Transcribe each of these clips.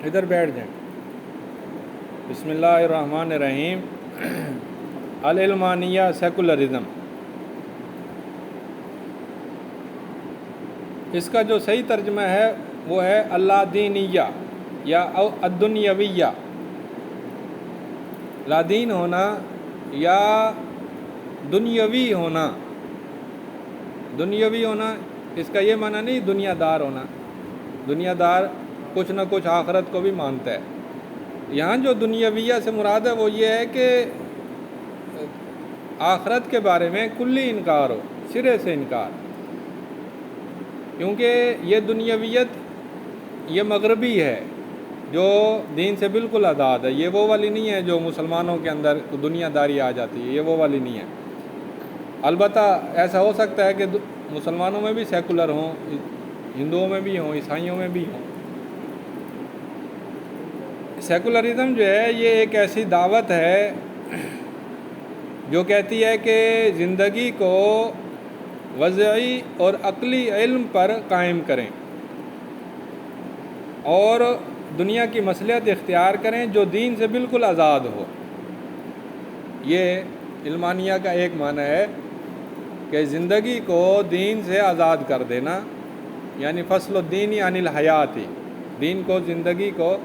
ادھر بیٹھ جائیں. بسم اللہ الرحمن الرحیم. العلمانیہ سیکولرزم، اس کا جو صحیح ترجمہ ہے وہ ہے اللہ دینیہ یا الدنیویہ. لا دین ہونا یا دنیاوی ہونا. دنیاوی ہونا اس کا یہ معنی نہیں دنیا دار ہونا. دنیا دار کچھ نہ کچھ آخرت کو بھی مانتا ہے. یہاں جو دنیاویہ سے مراد ہے وہ یہ ہے کہ آخرت کے بارے میں کلی انکار ہو، سرے سے انکار. کیونکہ یہ دنیاویت یہ مغربی ہے جو دین سے بالکل آزاد ہے. یہ وہ والی نہیں ہے جو مسلمانوں کے اندر دنیا داری آ جاتی ہے، یہ وہ والی نہیں ہے. البتہ ایسا ہو سکتا ہے کہ مسلمانوں میں بھی سیکولر ہوں، ہندوؤں میں بھی ہوں، عیسائیوں میں بھی ہوں. سیکولرزم جو ہے یہ ایک ایسی دعوت ہے جو کہتی ہے کہ زندگی کو وضعی اور عقلی علم پر قائم کریں اور دنیا کی مصلحت اختیار کریں جو دین سے بالکل آزاد ہو. یہ علمانیہ کا ایک معنی ہے کہ زندگی کو دین سے آزاد کر دینا، یعنی فصل الدین عن الحیات، دین کو زندگی کو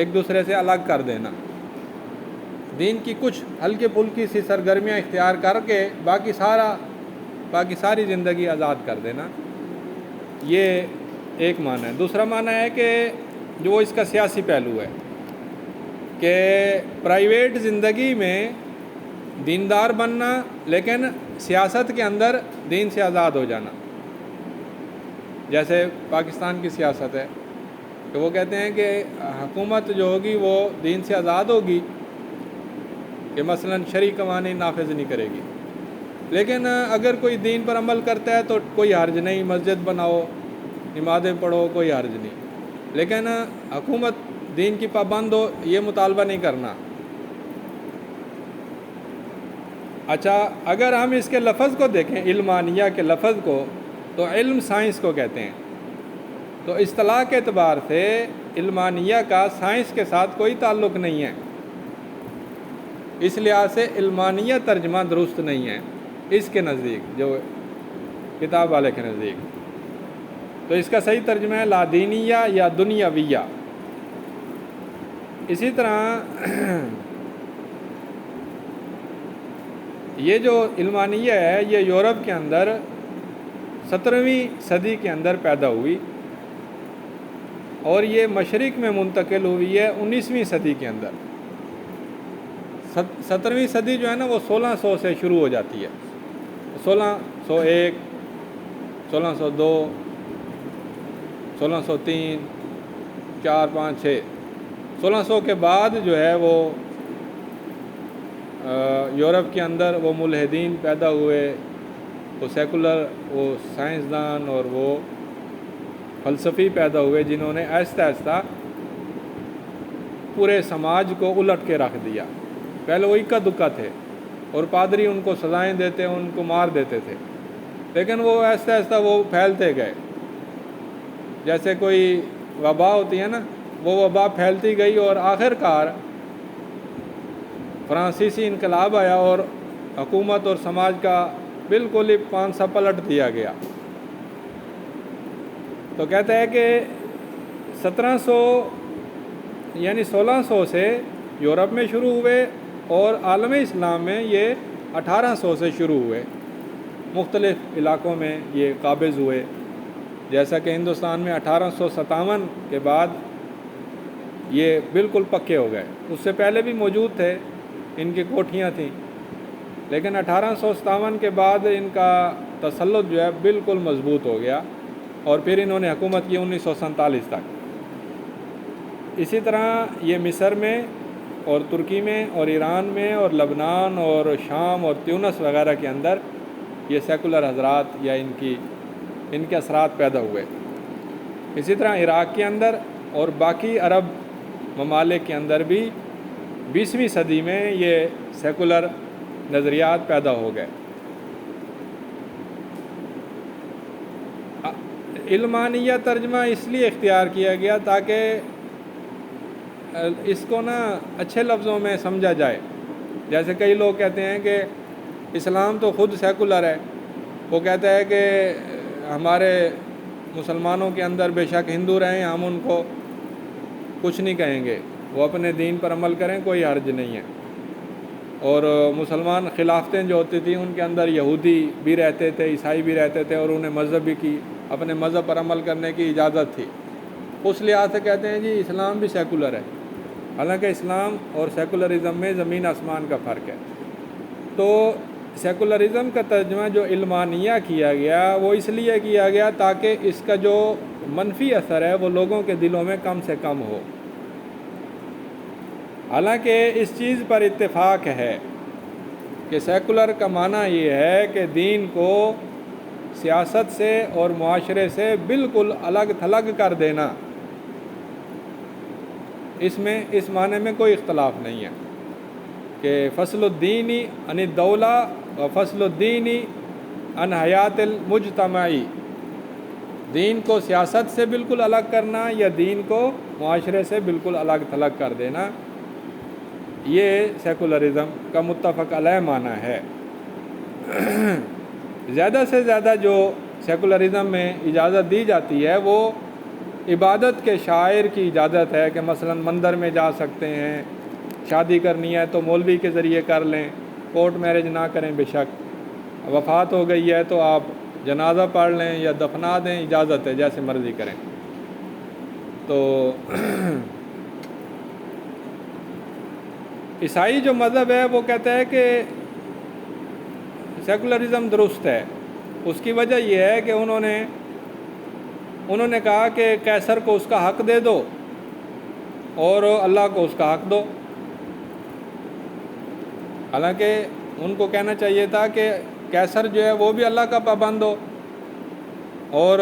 ایک دوسرے سے الگ کر دینا. دین کی کچھ ہلکی پھلکی سی سرگرمیاں اختیار کر کے باقی ساری زندگی آزاد کر دینا. یہ ایک معنی ہے. دوسرا معنی ہے کہ جو اس کا سیاسی پہلو ہے کہ پرائیویٹ زندگی میں دیندار بننا لیکن سیاست کے اندر دین سے آزاد ہو جانا. جیسے پاکستان کی سیاست ہے کہ وہ کہتے ہیں کہ حکومت جو ہوگی وہ دین سے آزاد ہوگی کہ مثلا شرعی قوانین نافذ نہیں کرے گی، لیکن اگر کوئی دین پر عمل کرتا ہے تو کوئی حرج نہیں، مسجد بناؤ، نمازیں پڑھو، کوئی حرج نہیں. لیکن حکومت دین کی پابند ہو یہ مطالبہ نہیں کرنا. اچھا، اگر ہم اس کے لفظ کو دیکھیں، علمانیہ کے لفظ کو، تو علم سائنس کو کہتے ہیں. تو اصطلاح کے اعتبار سے علمانیہ کا سائنس کے ساتھ کوئی تعلق نہیں ہے. اس لحاظ سے علمانیہ ترجمہ درست نہیں ہے اس کے نزدیک، جو کتاب والے کے نزدیک. تو اس کا صحیح ترجمہ ہے لادینیہ یا دنیاویہ. اسی طرح یہ جو علمانیہ ہے یہ یورپ کے اندر 17ویں صدی کے اندر پیدا ہوئی اور یہ مشرق میں منتقل ہوئی ہے 19ویں صدی کے اندر. 17ویں صدی جو ہے نا وہ 1600 سے شروع ہو جاتی ہے. 1601، 1602، 1603، 4، 5، 6، 1600 کے بعد جو ہے وہ یورپ کے اندر وہ ملحدین پیدا ہوئے، وہ سیکولر، وہ سائنسدان اور وہ فلسفی پیدا ہوئے جنہوں نے آہستہ آہستہ پورے سماج کو الٹ کے رکھ دیا. پہلے وہ اکا دکا تھے اور پادری ان کو سزائیں دیتے، ان کو مار دیتے تھے، لیکن وہ آہستہ آہستہ وہ پھیلتے گئے. جیسے کوئی وبا ہوتی ہے نا، وہ وبا پھیلتی گئی اور آخر کار فرانسیسی انقلاب آیا اور حکومت اور سماج کا بالکل ہی پانسا پلٹ دیا گیا. تو کہتا ہے کہ 1700 یعنی 1600 سے یورپ میں شروع ہوئے اور عالم اسلام میں یہ 1800 سے شروع ہوئے. مختلف علاقوں میں یہ قابض ہوئے. جیسا کہ ہندوستان میں 1857 کے بعد یہ بالکل پکے ہو گئے. اس سے پہلے بھی موجود تھے، ان کی کوٹھیاں تھیں، لیکن 1857 کے بعد ان کا تسلط جو ہے بالکل مضبوط ہو گیا اور پھر انہوں نے حکومت کی 1947 تک. اسی طرح یہ مصر میں اور ترکی میں اور ایران میں اور لبنان اور شام اور تیونس وغیرہ کے اندر یہ سیکولر حضرات یا ان کے اثرات پیدا ہوئے. اسی طرح عراق کے اندر اور باقی عرب ممالک کے اندر بھی 20ویں صدی میں یہ سیکولر نظریات پیدا ہو گئے. علمانیہ ترجمہ اس لیے اختیار کیا گیا تاکہ اس کو نا اچھے لفظوں میں سمجھا جائے. جیسے کئی لوگ کہتے ہیں کہ اسلام تو خود سیکولر ہے. وہ کہتا ہے کہ ہمارے مسلمانوں کے اندر بے شک ہندو رہیں، ہم ان کو کچھ نہیں کہیں گے، وہ اپنے دین پر عمل کریں، کوئی حرج نہیں ہے. اور مسلمان خلافتیں جو ہوتی تھیں ان کے اندر یہودی بھی رہتے تھے، عیسائی بھی رہتے تھے، اور انہیں مذہبی کی اپنے مذہب پر عمل کرنے کی اجازت تھی. اس لحاظ سے کہتے ہیں جی اسلام بھی سیکولر ہے، حالانکہ اسلام اور سیکولرزم میں زمین آسمان کا فرق ہے. تو سیکولرزم کا ترجمہ جو علمانیہ کیا گیا وہ اس لیے کیا گیا تاکہ اس کا جو منفی اثر ہے وہ لوگوں کے دلوں میں کم سے کم ہو. حالانکہ اس چیز پر اتفاق ہے کہ سیکولر کا معنی یہ ہے کہ دین کو سیاست سے اور معاشرے سے بالکل الگ تھلگ کر دینا. اس معنی میں کوئی اختلاف نہیں ہے کہ فصل الدینی عن الدولہ و فصل الدینی عن حیات المجتمعی، دین کو سیاست سے بالکل الگ کرنا یا دین کو معاشرے سے بالکل الگ تھلگ کر دینا، یہ سیکولرزم کا متفق علیہ معنی ہے. زیادہ سے زیادہ جو سیکولرزم میں اجازت دی جاتی ہے وہ عبادت کے شاعر کی اجازت ہے کہ مثلا مندر میں جا سکتے ہیں، شادی کرنی ہے تو مولوی کے ذریعے کر لیں، کورٹ میرج نہ کریں، بے شک وفات ہو گئی ہے تو آپ جنازہ پڑھ لیں یا دفنا دیں، اجازت ہے، جیسے مرضی کریں. تو عیسائی جو مذہب ہے وہ کہتا ہے کہ سیکولرزم درست ہے. اس کی وجہ یہ ہے کہ انہوں نے کہا کہ قیصر کو اس کا حق دے دو اور اللہ کو اس کا حق دو. حالانکہ ان کو کہنا چاہیے تھا کہ قیصر جو ہے وہ بھی اللہ کا پابند ہو، اور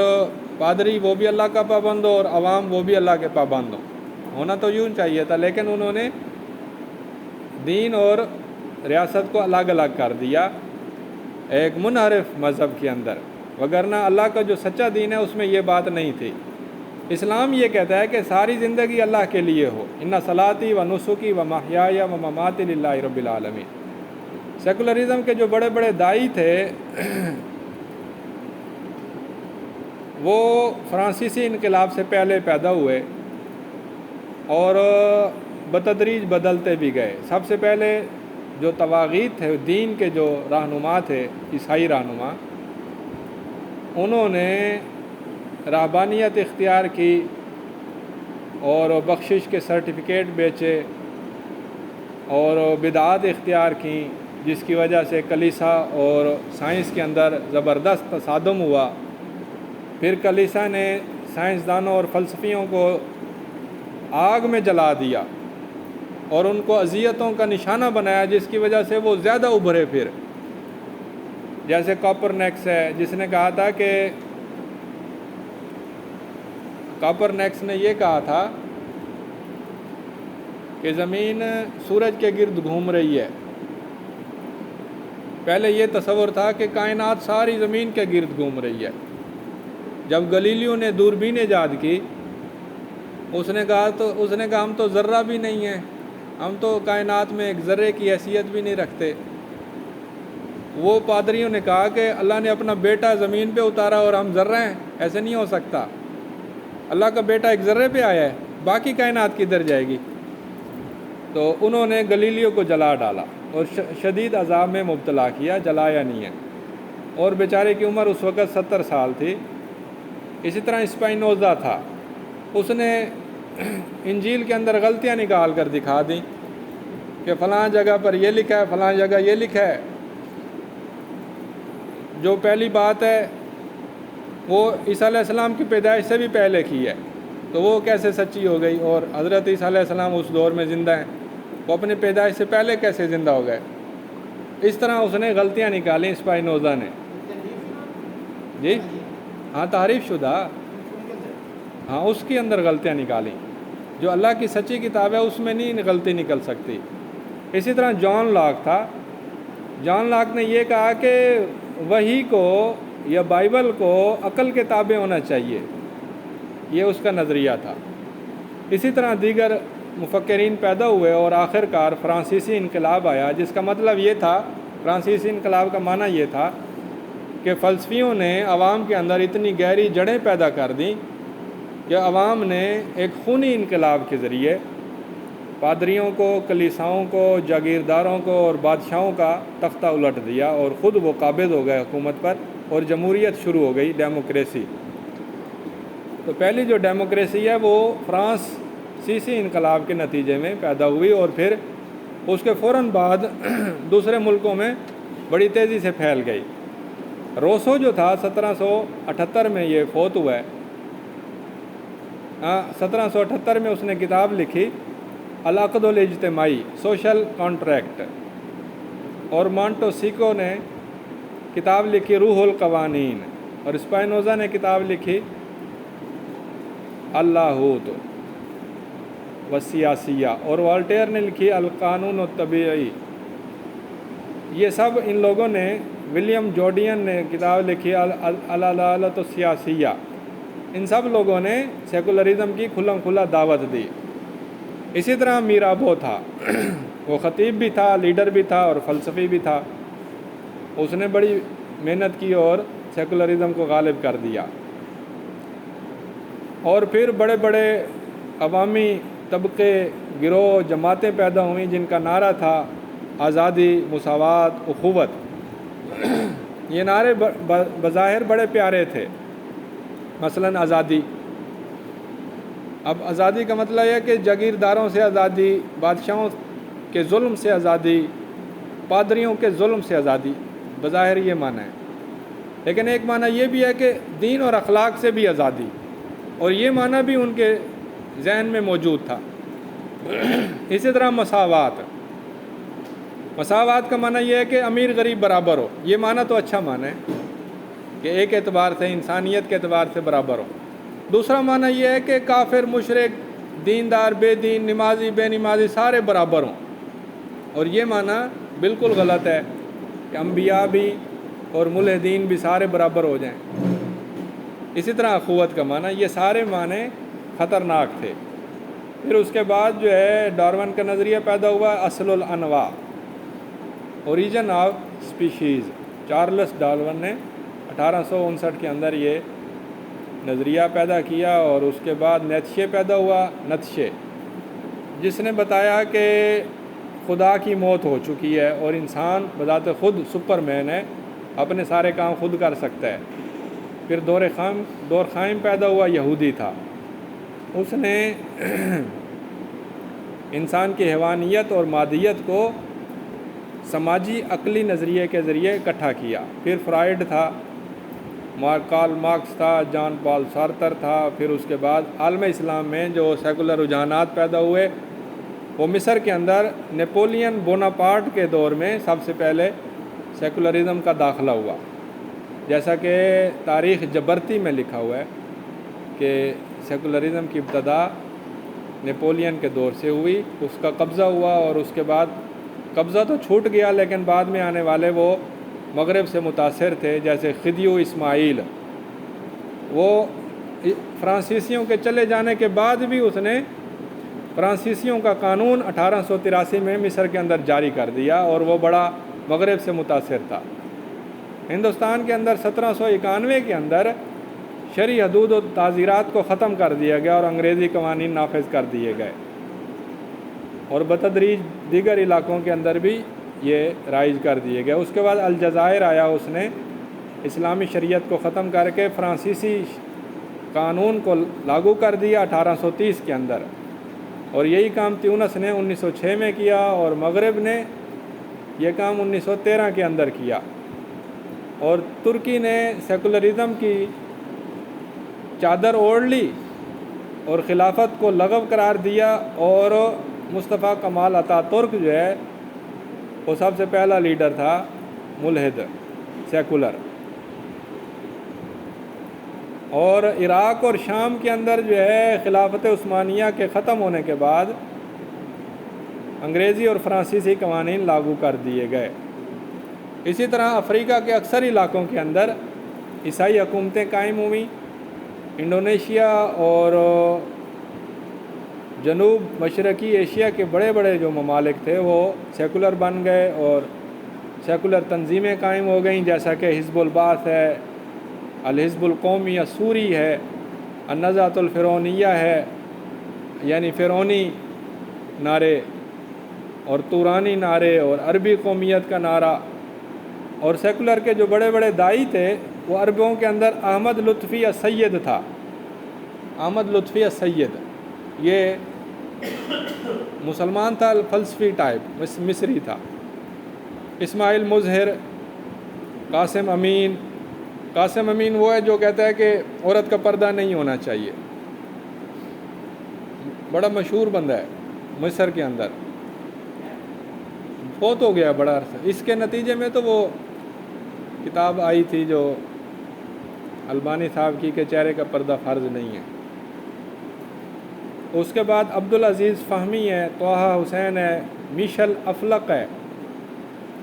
پادری وہ بھی اللہ کا پابند ہو، اور عوام وہ بھی اللہ کے پابند ہو. ہونا تو یوں چاہیے تھا، لیکن انہوں نے دین اور ریاست کو الگ الگ کر دیا ایک منحرف مذہب کے اندر، وگرنہ اللہ کا جو سچا دین ہے اس میں یہ بات نہیں تھی. اسلام یہ کہتا ہے کہ ساری زندگی اللہ کے لیے ہو، ان صلاتی و نسکی و محیای و مماتی للہ رب العالمین. سیکولرزم کے جو بڑے بڑے داعی تھے وہ فرانسیسی انقلاب سے پہلے پیدا ہوئے اور بتدریج بدلتے بھی گئے. سب سے پہلے جو طواغیت تھے، دین کے جو رہنما تھے، عیسائی رہنما، انہوں نے رہبانیت اختیار کی اور بخشش کے سرٹیفکیٹ بیچے اور بدعات اختیار کی، جس کی وجہ سے کلیسا اور سائنس کے اندر زبردست تصادم ہوا. پھر کلیسا نے سائنسدانوں اور فلسفیوں کو آگ میں جلا دیا اور ان کو اذیتوں کا نشانہ بنایا، جس کی وجہ سے وہ زیادہ ابھرے. پھر جیسے کاپرنیکس ہے، جس نے کہا تھا کہ کاپرنیکس نے یہ کہا تھا کہ زمین سورج کے گرد گھوم رہی ہے. پہلے یہ تصور تھا کہ کائنات ساری زمین کے گرد گھوم رہی ہے. جب گلیلیو نے دوربین ایجاد کی، اس نے کہا ہم تو ذرہ بھی نہیں ہیں، ہم تو کائنات میں ایک ذرے کی حیثیت بھی نہیں رکھتے. وہ پادریوں نے کہا کہ اللہ نے اپنا بیٹا زمین پہ اتارا اور ہم ذرہ ہیں، ایسے نہیں ہو سکتا. اللہ کا بیٹا ایک ذرے پہ آیا ہے، باقی کائنات کدھر جائے گی؟ تو انہوں نے گلیلیو کو جلا ڈالا اور شدید عذاب میں مبتلا کیا، جلایا نہیں ہے، اور بیچارے کی عمر اس وقت 70 سال تھی. اسی طرح اسپائنوزا تھا، اس نے انجیل کے اندر غلطیاں نکال کر دکھا دیں کہ فلاں جگہ پر یہ لکھا ہے، فلاں جگہ یہ لکھا ہے. جو پہلی بات ہے وہ عیسیٰ علیہ السلام کی پیدائش سے بھی پہلے کی ہے، تو وہ کیسے سچی ہو گئی؟ اور حضرت عیسیٰ علیہ السلام اس دور میں زندہ ہیں، وہ اپنی پیدائش سے پہلے کیسے زندہ ہو گئے؟ اس طرح اس نے غلطیاں نکالیں اسپائنوزا نے. جی ہاں، تحریف شدہ، ہاں اس کے اندر غلطیاں نکالیں. جو اللہ کی سچی کتاب ہے اس میں نہیں غلطی نکل سکتی. اسی طرح جان لاک تھا. جان لاک نے یہ کہا کہ وحی کو یا بائبل کو عقل کے تابع ہونا چاہیے، یہ اس کا نظریہ تھا۔ اسی طرح دیگر مفکرین پیدا ہوئے اور آخر کار فرانسیسی انقلاب آیا، جس کا مطلب یہ تھا، فرانسیسی انقلاب کا معنی یہ تھا کہ فلسفیوں نے عوام کے اندر اتنی گہری جڑیں پیدا کر دیں کہ عوام نے ایک خونی انقلاب کے ذریعے پادریوں کو، کلیساؤں کو، جاگیرداروں کو اور بادشاہوں کا تختہ الٹ دیا اور خود وہ قابض ہو گئے حکومت پر، اور جمہوریت شروع ہو گئی، ڈیموکریسی۔ تو پہلی جو ڈیموکریسی ہے وہ فرانسیسی انقلاب کے نتیجے میں پیدا ہوئی، اور پھر اس کے فوراً بعد دوسرے ملکوں میں بڑی تیزی سے پھیل گئی۔ روسو جو تھا 1778 میں یہ فوت ہوا ہے۔ 1778 میں اس نے کتاب لکھی العقد الاجتماعی، سوشل کانٹریکٹ، اور مانٹوسیکو نے کتاب لکھی روح القوانین، اور اسپائنوزا نے کتاب لکھی اللاہوت والسیاسیہ، اور والٹیر نے لکھی القانون الطبیعی۔ یہ سب ان لوگوں نے، ولیم جورڈین نے کتاب لکھی العدالت السیاسیہ، ان سب لوگوں نے سیکولرزم کی کھلم کھلا دعوت دی۔ اسی طرح میرابو تھا، وہ خطیب بھی تھا، لیڈر بھی تھا اور فلسفی بھی تھا۔ اس نے بڑی محنت کی اور سیکولرزم کو غالب کر دیا، اور پھر بڑے بڑے عوامی طبقے، گروہ، جماعتیں پیدا ہوئیں جن کا نعرہ تھا آزادی، مساوات، اخوت۔ یہ نعرے بظاہر بڑے پیارے تھے، مثلاً آزادی۔ اب آزادی کا مطلب ہے کہ جاگیرداروں سے آزادی، بادشاہوں کے ظلم سے آزادی، پادریوں کے ظلم سے آزادی، بظاہر یہ معنی ہے۔ لیکن ایک معنی یہ بھی ہے کہ دین اور اخلاق سے بھی آزادی، اور یہ معنی بھی ان کے ذہن میں موجود تھا۔ اسی طرح مساوات، مساوات کا معنی یہ ہے کہ امیر غریب برابر ہو۔ یہ معنی تو اچھا معنی ہے کہ ایک اعتبار سے، انسانیت کے اعتبار سے برابر ہو۔ دوسرا معنی یہ ہے کہ کافر، مشرک، دیندار، بے دین، نمازی، بے نمازی سارے برابر ہوں، اور یہ معنی بالکل غلط ہے کہ انبیاء بھی اور ملحدین بھی سارے برابر ہو جائیں۔ اسی طرح اخوت کا معنی، یہ سارے معنی خطرناک تھے۔ پھر اس کے بعد جو ہے ڈارون کا نظریہ پیدا ہوا، اصل الانواع، origin of species. Charles Darwin نے 1859 کے اندر یہ نظریہ پیدا کیا، اور اس کے بعد نیتشے پیدا ہوا، نیتشے، جس نے بتایا کہ خدا کی موت ہو چکی ہے اور انسان بذات خود سپر مین ہے، اپنے سارے کام خود کر سکتا ہے۔ پھر دور خائم پیدا ہوا، یہودی تھا، اس نے انسان کی حیوانیت اور مادیت کو سماجی عقلی نظریے کے ذریعے اکٹھا کیا۔ پھر فرائیڈ تھا، کارل مارکس تھا، جان پال سارتر تھا۔ پھر اس کے بعد عالم اسلام میں جو سیکولر رجحانات پیدا ہوئے، وہ مصر کے اندر نیپولین بوناپارٹ کے دور میں سب سے پہلے سیکولرزم کا داخلہ ہوا، جیسا کہ تاریخ جبرتی میں لکھا ہوا ہے کہ سیکولرزم کی ابتدا نیپولین کے دور سے ہوئی، اس کا قبضہ ہوا، اور اس کے بعد قبضہ تو چھوٹ گیا، لیکن بعد میں آنے والے وہ مغرب سے متاثر تھے، جیسے خدیو اسماعیل۔ وہ فرانسیسیوں کے چلے جانے کے بعد بھی اس نے فرانسیسیوں کا قانون 1883 میں مصر کے اندر جاری کر دیا، اور وہ بڑا مغرب سے متاثر تھا۔ ہندوستان کے اندر 1791 کے اندر شرعی حدود و تعزیرات کو ختم کر دیا گیا اور انگریزی قوانین نافذ کر دیے گئے، اور بتدریج دیگر علاقوں کے اندر بھی یہ رائج کر دیے گئے۔ اس کے بعد الجزائر آیا، اس نے اسلامی شریعت کو ختم کر کے فرانسیسی قانون کو لاگو کر دیا 1830 کے اندر، اور یہی کام تیونس نے 1906 میں کیا، اور مغرب نے یہ کام 1913 کے اندر کیا، اور ترکی نے سیکولرزم کی چادر اوڑھ لی اور خلافت کو لغو قرار دیا، اور مصطفیٰ کمال اتا ترک جو ہے وہ سب سے پہلا لیڈر تھا ملحد سیکولر۔ اور عراق اور شام کے اندر جو ہے خلافت عثمانیہ کے ختم ہونے کے بعد انگریزی اور فرانسیسی قوانین لاگو کر دیے گئے۔ اسی طرح افریقہ کے اکثر علاقوں کے اندر عیسائی حکومتیں قائم ہوئیں. انڈونیشیا اور جنوب مشرقی ایشیا کے بڑے بڑے جو ممالک تھے وہ سیکولر بن گئے اور سیکولر تنظیمیں قائم ہو گئیں، جیسا کہ حزب البعث ہے، الحزب القومی السوری ہے، النہضۃ الفرعونیہ ہے، یعنی فرعونی نعرے اور تورانی نعرے اور عربی قومیت کا نعرہ. اور سیکولر کے جو بڑے بڑے داعی تھے وہ عربوں کے اندر احمد لطفی السید تھا. احمد لطفی السید یہ مسلمان تھا، فلسفی ٹائپ مصری تھا. اسماعیل مظہر، قاسم امین. قاسم امین وہ ہے جو کہتا ہے کہ عورت کا پردہ نہیں ہونا چاہیے، بڑا مشہور بندہ ہے مصر کے اندر، فوت ہو گیا بڑا عرصہ. اس کے نتیجے میں تو وہ کتاب آئی تھی جو البانی صاحب کی کہ چہرے کا پردہ فرض نہیں ہے. اس کے بعد عبدالعزیز فہمی ہے، طہ حسین ہے، میشل افلق ہے.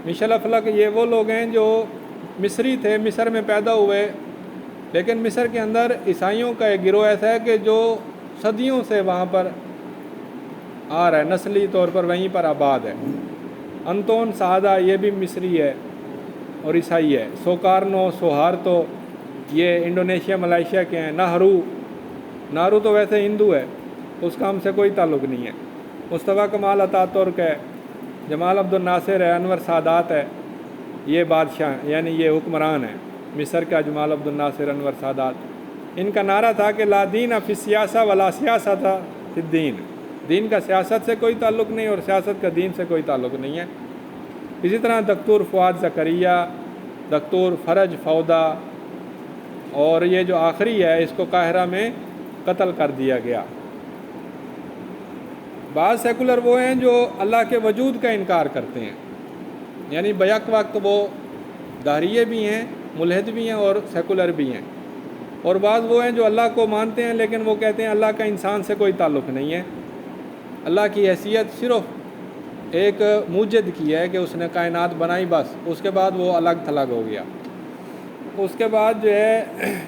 میشل افلق یہ وہ لوگ ہیں جو مصری تھے، مصر میں پیدا ہوئے، لیکن مصر کے اندر عیسائیوں کا ایک گروہ ایسا ہے کہ جو صدیوں سے وہاں پر آ رہا ہے، نسلی طور پر وہیں پر آباد ہے. انتون سعادہ یہ بھی مصری ہے اور عیسائی ہے. سوکارنو سوہارتو یہ انڈونیشیا ملائیشیا کے ہیں. نہرو تو ویسے ہندو ہے، اس کا ہم سے کوئی تعلق نہیں ہے. مصطفیٰ کمال اتا ترک ہے، جمال عبد الناصر ہے، انور سادات ہے. یہ بادشاہ یعنی یہ حکمران ہیں مصر کا، جمال عبد الناصر، انور سادات. ان کا نعرہ تھا کہ لا دین فی السیاسہ ولا سیاست فی الدین. دین کا سیاست سے کوئی تعلق نہیں اور سیاست کا دین سے کوئی تعلق نہیں ہے. اسی طرح دکتور فؤاد زکریا، دکتور فرج فودا، اور یہ جو آخری ہے اس کو قاہرہ میں قتل کر دیا گیا. بعض سیکولر وہ ہیں جو اللہ کے وجود کا انکار کرتے ہیں، یعنی بیک وقت وہ دہریے بھی ہیں، ملحد بھی ہیں اور سیکولر بھی ہیں. اور بعض وہ ہیں جو اللہ کو مانتے ہیں لیکن وہ کہتے ہیں اللہ کا انسان سے کوئی تعلق نہیں ہے، اللہ کی حیثیت صرف ایک موجد کی ہے کہ اس نے کائنات بنائی بس، اس کے بعد وہ الگ تھلگ ہو گیا. اس کے بعد جو ہے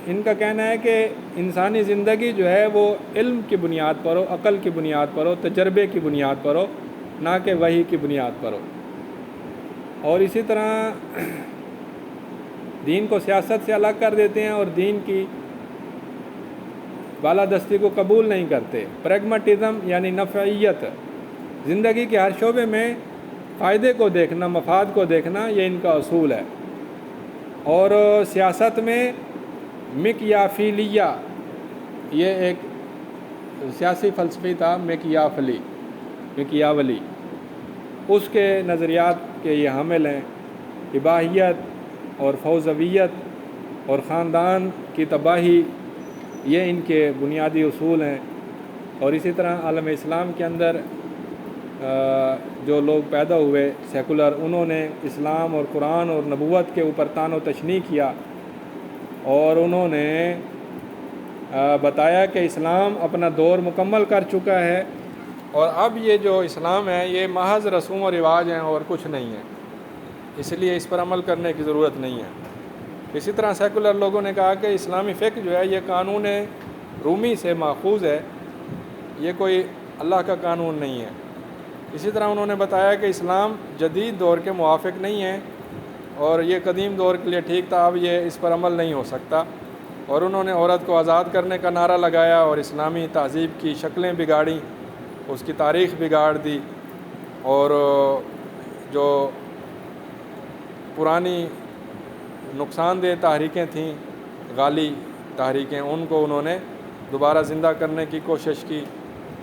ان کا کہنا ہے کہ انسانی زندگی جو ہے وہ علم کی بنیاد پر ہو، عقل کی بنیاد پر ہو، تجربے کی بنیاد پر ہو، نہ کہ وحی کی بنیاد پر ہو. اور اسی طرح دین کو سیاست سے الگ کر دیتے ہیں اور دین کی بالادستی کو قبول نہیں کرتے. پریگماٹزم یعنی نفعیت، زندگی کے ہر شعبے میں فائدے کو دیکھنا، مفاد کو دیکھنا، یہ ان کا اصول ہے. اور سیاست میں مکیافیلیہ، یہ ایک سیاسی فلسفی تھا، مکیاولی، اس کے نظریات کے یہ حامل ہیں. اباحیت اور فوضویت اور خاندان کی تباہی، یہ ان کے بنیادی اصول ہیں. اور اسی طرح عالم اسلام کے اندر جو لوگ پیدا ہوئے سیکولر، انہوں نے اسلام اور قرآن اور نبوت کے اوپر طعن و تشنیع کیا اور انہوں نے بتایا کہ اسلام اپنا دور مکمل کر چکا ہے اور اب یہ جو اسلام ہے یہ محض رسوم و رواج ہیں اور کچھ نہیں ہے، اس لیے اس پر عمل کرنے کی ضرورت نہیں ہے. اسی طرح سیکولر لوگوں نے کہا کہ اسلامی فقہ جو ہے یہ قانون رومی سے ماخوذ ہے، یہ کوئی اللہ کا قانون نہیں ہے. اسی طرح انہوں نے بتایا کہ اسلام جدید دور کے موافق نہیں ہے اور یہ قدیم دور کے لیے ٹھیک تھا، اب یہ اس پر عمل نہیں ہو سکتا. اور انہوں نے عورت کو آزاد کرنے کا نعرہ لگایا اور اسلامی تہذیب کی شکلیں بگاڑیں، اس کی تاریخ بگاڑ دی، اور جو پرانی نقصان دہ تحریکیں تھیں، غالی تحریکیں، ان کو انہوں نے دوبارہ زندہ کرنے کی کوشش کی.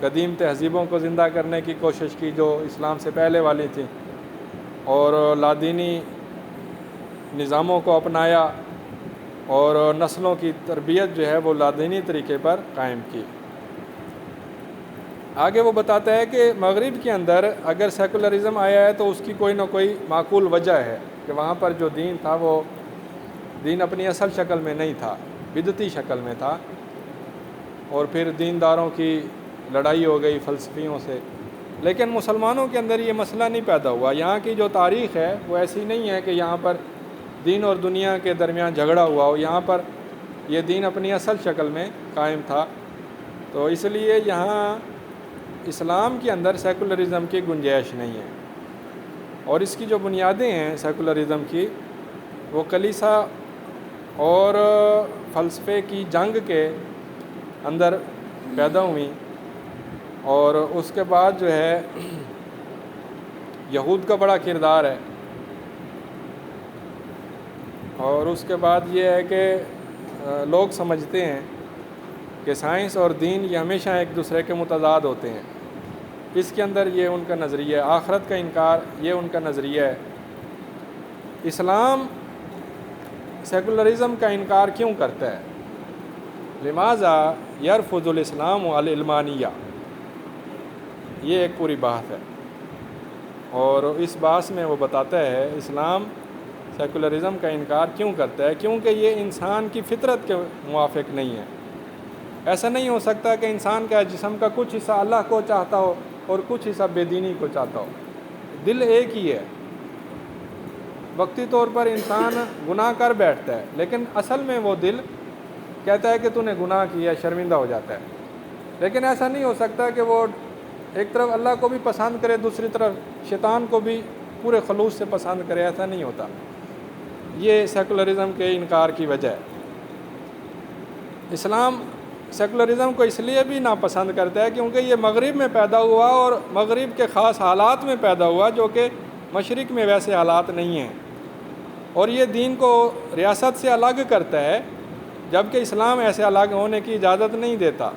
قدیم تہذیبوں کو زندہ کرنے کی کوشش کی جو اسلام سے پہلے والی تھیں، اور لادینی نظاموں کو اپنایا اور نسلوں کی تربیت جو ہے وہ لادینی طریقے پر قائم کی. آگے وہ بتاتا ہے کہ مغرب کے اندر اگر سیکولرزم آیا ہے تو اس کی کوئی نہ کوئی معقول وجہ ہے کہ وہاں پر جو دین تھا وہ دین اپنی اصل شکل میں نہیں تھا، بدعتی شکل میں تھا، اور پھر دینداروں کی لڑائی ہو گئی فلسفیوں سے. لیکن مسلمانوں کے اندر یہ مسئلہ نہیں پیدا ہوا. یہاں کی جو تاریخ ہے وہ ایسی نہیں ہے کہ یہاں پر دین اور دنیا کے درمیان جھگڑا ہوا ہو، یہاں پر یہ دین اپنی اصل شکل میں قائم تھا، تو اس لیے یہاں اسلام کے اندر سیکولرزم کی گنجائش نہیں ہے۔ اور اس کی جو بنیادیں ہیں سیکولرزم کی، وہ کلیسا اور فلسفے کی جنگ کے اندر پیدا ہوئیں، اور اس کے بعد جو ہے یہود کا بڑا کردار ہے، اور اس کے بعد یہ ہے کہ لوگ سمجھتے ہیں کہ سائنس اور دین یہ ہمیشہ ایک دوسرے کے متضاد ہوتے ہیں۔ اس کے اندر یہ ان کا نظریہ ہے، آخرت کا انکار یہ ان کا نظریہ ہے۔ اسلام سیکولرزم کا انکار کیوں کرتا ہے؟ لماذا یرفض الاسلام العلمانیہ، یہ ایک پوری بحث ہے، اور اس بحث میں وہ بتاتا ہے اسلام سیکولرزم کا انکار کیوں کرتا ہے، کیونکہ یہ انسان کی فطرت کے موافق نہیں ہے۔ ایسا نہیں ہو سکتا کہ انسان کا جسم کا کچھ حصہ اللہ کو چاہتا ہو اور کچھ حصہ بے دینی کو چاہتا ہو۔ دل ایک ہی ہے، وقتی طور پر انسان گناہ کر بیٹھتا ہے، لیکن اصل میں وہ دل کہتا ہے کہ تو نے گناہ کیا، شرمندہ ہو جاتا ہے۔ لیکن ایسا نہیں ہو سکتا کہ وہ ایک طرف اللہ کو بھی پسند کرے، دوسری طرف شیطان کو بھی پورے خلوص سے پسند کرے، ایسا نہیں ہوتا۔ یہ سیکولرزم کے انکار کی وجہ ہے۔ اسلام سیکولرزم کو اس لیے بھی ناپسند کرتا ہے کیونکہ یہ مغرب میں پیدا ہوا اور مغرب کے خاص حالات میں پیدا ہوا، جو کہ مشرق میں ویسے حالات نہیں ہیں، اور یہ دین کو ریاست سے الگ کرتا ہے، جبکہ اسلام ایسے الگ ہونے کی اجازت نہیں دیتا۔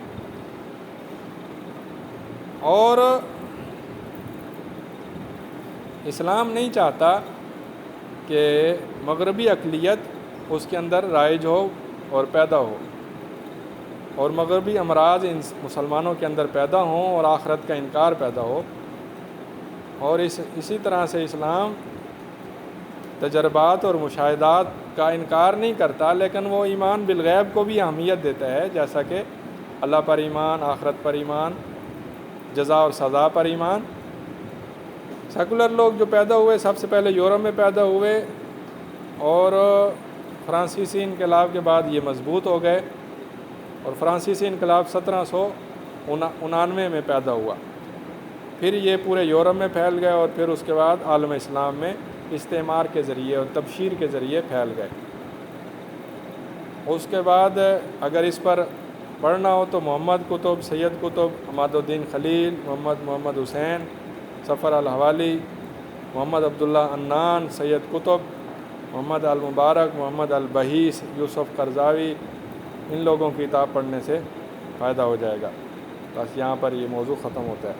اور اسلام نہیں چاہتا کہ مغربی اقلیت اس کے اندر رائج ہو اور پیدا ہو، اور مغربی امراض ان مسلمانوں کے اندر پیدا ہوں اور آخرت کا انکار پیدا ہو۔ اور اسی طرح سے اسلام تجربات اور مشاہدات کا انکار نہیں کرتا، لیکن وہ ایمان بالغیب کو بھی اہمیت دیتا ہے، جیسا کہ اللہ پر ایمان، آخرت پر ایمان، جزا اور سزا پر ایمان۔ سیکولر لوگ جو پیدا ہوئے سب سے پہلے یورپ میں پیدا ہوئے، اور فرانسیسی انقلاب کے بعد یہ مضبوط ہو گئے، اور فرانسیسی انقلاب 1799 میں پیدا ہوا، پھر یہ پورے یورپ میں پھیل گئے، اور پھر اس کے بعد عالم اسلام میں استعمار کے ذریعے اور تبشیر کے ذریعے پھیل گئے۔ اس کے بعد اگر اس پر پڑھنا ہو تو محمد قطب، سید قطب، عماد الدین خلیل، محمد حسین، سفر الحوالی، محمد عبداللہ عنان، سید قطب، محمد المبارک، محمد البحیث، یوسف قرضاوی، ان لوگوں کی کتاب پڑھنے سے فائدہ ہو جائے گا۔ بس یہاں پر یہ موضوع ختم ہوتا ہے۔